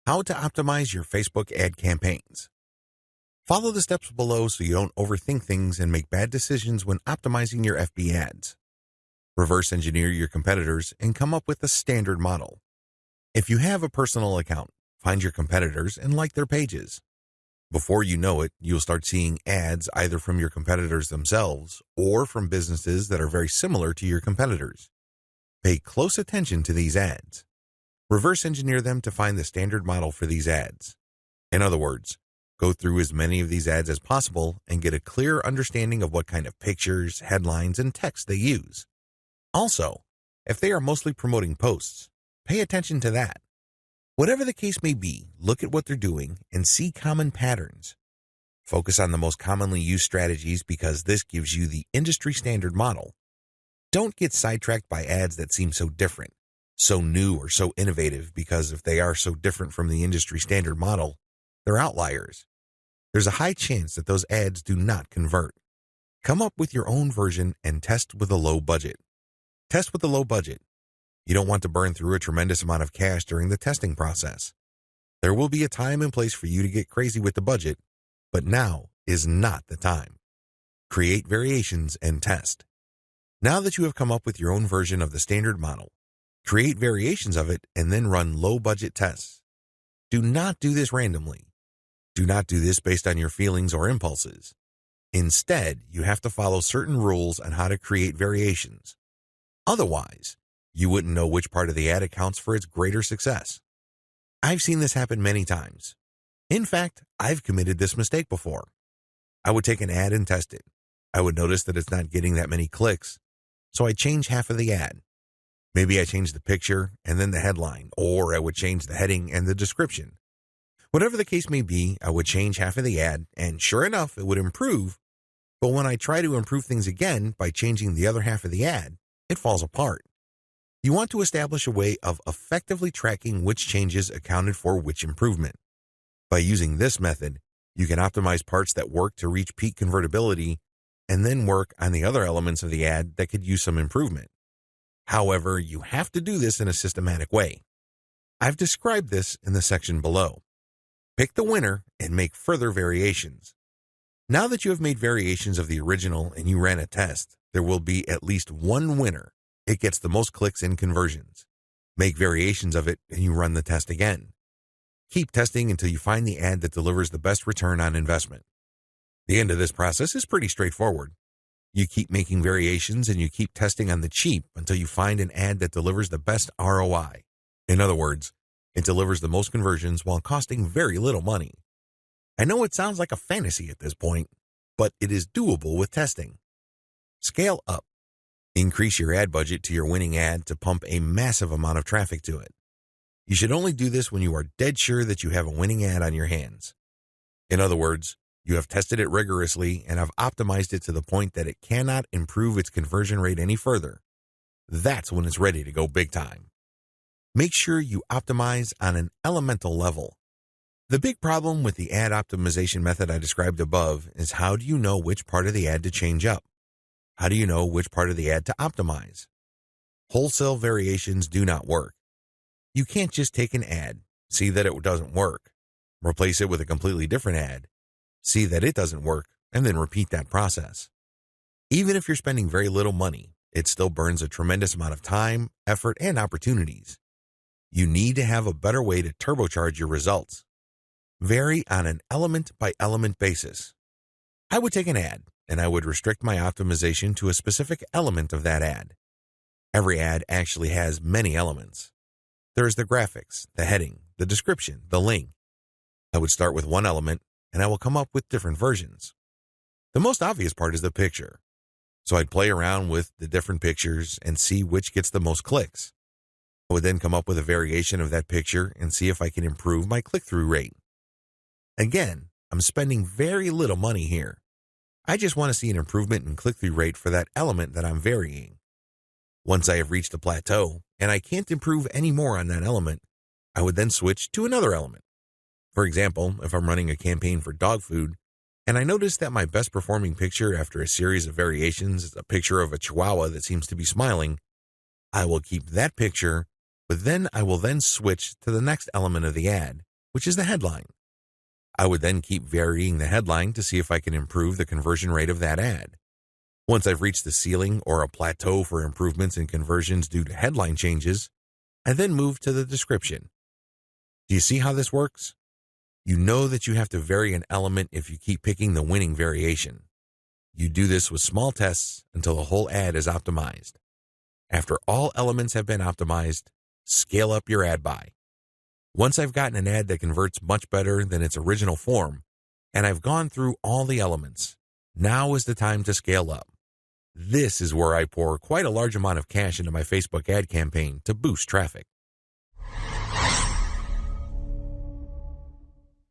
How to optimize your Facebook ad campaigns. Follow the steps below so you don't overthink things and make bad decisions when optimizing your FB ads. Reverse engineer your competitors and come up with a standard model. If you have a personal account, find your competitors and like their pages. Before you know it, you'll start seeing ads either from your competitors themselves or from businesses that are very similar to your competitors. Pay close attention to these ads. Reverse engineer them to find the standard model for these ads. In other words, go through as many of these ads as possible and get a clear understanding of what kind of pictures, headlines, and text they use. Also, if they are mostly promoting posts, pay attention to that. Whatever the case may be, look at what they're doing and see common patterns. Focus on the most commonly used strategies because this gives you the industry standard model. Don't get sidetracked by ads that seem so different, so new or so innovative, because if they are so different from the industry standard model, they're outliers. There's a high chance that those ads do not convert. Come up with your own version and test with a low budget. Test with a low budget. You don't want to burn through a tremendous amount of cash during the testing process. There will be a time and place for you to get crazy with the budget, but now is not the time. Create variations and test. Now that you have come up with your own version of the standard model, create variations of it and then run low-budget tests. Do not do this randomly. Do not do this based on your feelings or impulses. Instead, you have to follow certain rules on how to create variations. Otherwise, you wouldn't know which part of the ad accounts for its greater success. I've seen this happen many times. In fact, I've committed this mistake before. I would take an ad and test it. I would notice that it's not getting that many clicks, so I'd change half of the ad. Maybe I changed the picture and then the headline, or I would change the heading and the description. Whatever the case may be, I would change half of the ad, and sure enough, it would improve. But when I try to improve things again by changing the other half of the ad, it falls apart. You want to establish a way of effectively tracking which changes accounted for which improvement. By using this method, you can optimize parts that work to reach peak convertibility and then work on the other elements of the ad that could use some improvement. However, you have to do this in a systematic way. I've described this in the section below. Pick the winner and make further variations. Now that you have made variations of the original and you ran a test, there will be at least one winner. It gets the most clicks and conversions. Make variations of it and you run the test again. Keep testing until you find the ad that delivers the best return on investment. The end of this process is pretty straightforward. You keep making variations and you keep testing on the cheap until you find an ad that delivers the best ROI. In other words, it delivers the most conversions while costing very little money. I know it sounds like a fantasy at this point, but it is doable with testing. Scale up. Increase your ad budget to your winning ad to pump a massive amount of traffic to it. You should only do this when you are dead sure that you have a winning ad on your hands. In other words, you have tested it rigorously and have optimized it to the point that it cannot improve its conversion rate any further. That's when it's ready to go big time. Make sure you optimize on an elemental level. The big problem with the ad optimization method I described above is how do you know which part of the ad to change up? How do you know which part of the ad to optimize? Wholesale variations do not work. You can't just take an ad, see that it doesn't work, replace it with a completely different ad, see that it doesn't work, and then repeat that process. Even if you're spending very little money, it still burns a tremendous amount of time, effort, and opportunities. You need to have a better way to turbocharge your results. Vary on an element-by-element basis. I would take an ad, and I would restrict my optimization to a specific element of that ad. Every ad actually has many elements. There is the graphics, the heading, the description, the link. I would start with one element, and I will come up with different versions. The most obvious part is the picture. So I'd play around with the different pictures and see which gets the most clicks. I would then come up with a variation of that picture and see if I can improve my click-through rate. Again, I'm spending very little money here. I just want to see an improvement in click-through rate for that element that I'm varying. Once I have reached a plateau and I can't improve any more on that element, I would then switch to another element. For example, if I'm running a campaign for dog food, and I notice that my best performing picture after a series of variations is a picture of a chihuahua that seems to be smiling, I will keep that picture, but then I will then switch to the next element of the ad which is the headline. I would then keep varying the headline to see if I can improve the conversion rate of that ad. Once I've reached the ceiling or a plateau for improvements in conversions due to headline changes, I then move to the description. Do you see how this works? You know that you have to vary an element if you keep picking the winning variation. You do this with small tests until the whole ad is optimized. After all elements have been optimized, scale up your ad buy. Once I've gotten an ad that converts much better than its original form, and I've gone through all the elements, now is the time to scale up. This is where I pour quite a large amount of cash into my Facebook ad campaign to boost traffic.